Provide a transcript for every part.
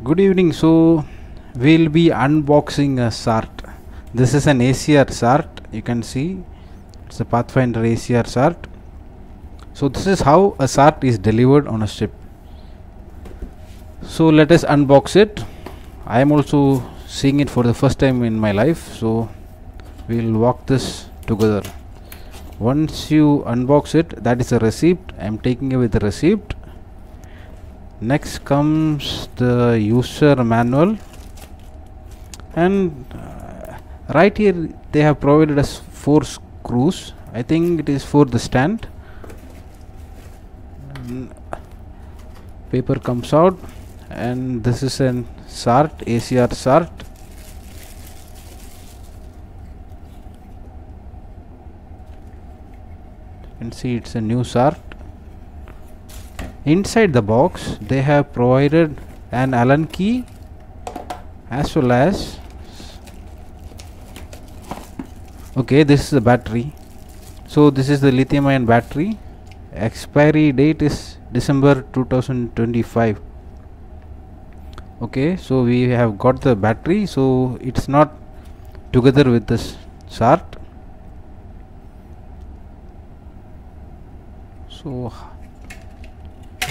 Good evening. So we'll be unboxing a SART. This is an ACR SART. You can see it's a Pathfinder ACR SART. So this is how a SART is delivered on a ship. So let us unbox it. I am also seeing it for the first time in my life. So we'll walk this together. Once you unbox it, that is a receipt. I am taking away the receipt. Next comes the user manual, and right here they have provided us 4 screws. I think it is for the stand. Paper comes out, and this is an SART, ACR SART. You can see it's a new SART. Inside the box they have provided an Allen key as well as this is the battery. So this is the lithium ion battery. Expiry date is December 2025. So we have got the battery, so it's not together with this SART. So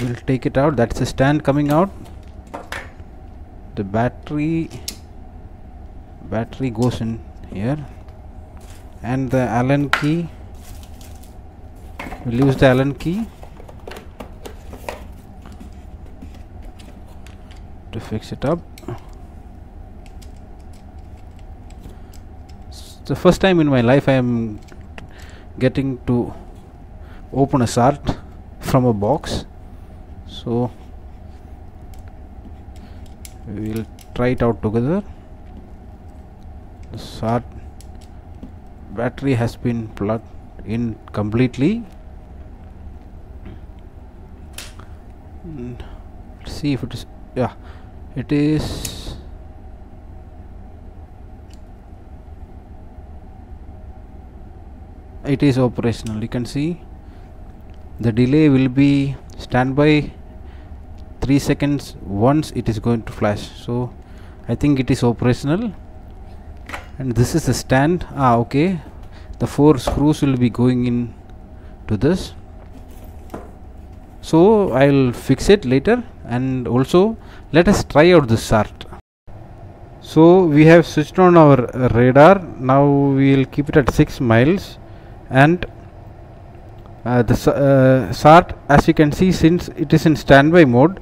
we'll take it out. That's the stand coming out. The battery goes in here, and the Allen key, we'll use the Allen key to fix it up. It's the first time in my life I am getting to open a SART from a box. So we will try it out together. The SART battery has been plugged in completely. Let's see if it is. Yeah, it is. It is operational. You can see the delay will be standby 3 seconds once it is going to flash. So I think it is operational, and this is the stand. The 4 screws will be going in to this, so I'll fix it later. And also let us try out this SART. So we have switched on our radar. Now we will keep it at 6 miles, and the SART, as you can see, since it is in standby mode,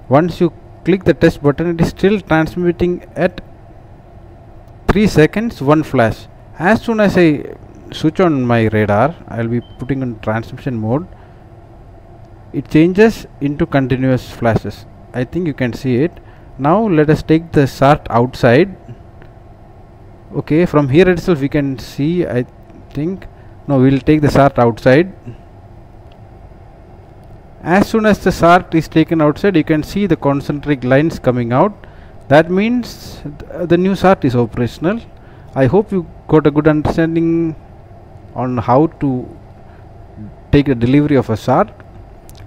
once you click the test button, it is still transmitting at 3 seconds, 1 flash. As soon as I switch on my radar, I will be putting on transmission mode. It changes into continuous flashes. I think you can see it. Now let us take the SART outside. From here itself we can see. I think now we will take the SART outside. As soon as the SART is taken outside, you can see the concentric lines coming out. That means the new SART is operational. I hope you got a good understanding on how to take the delivery of a SART,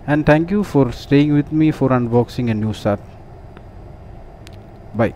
and thank you for staying with me for unboxing a new SART. Bye.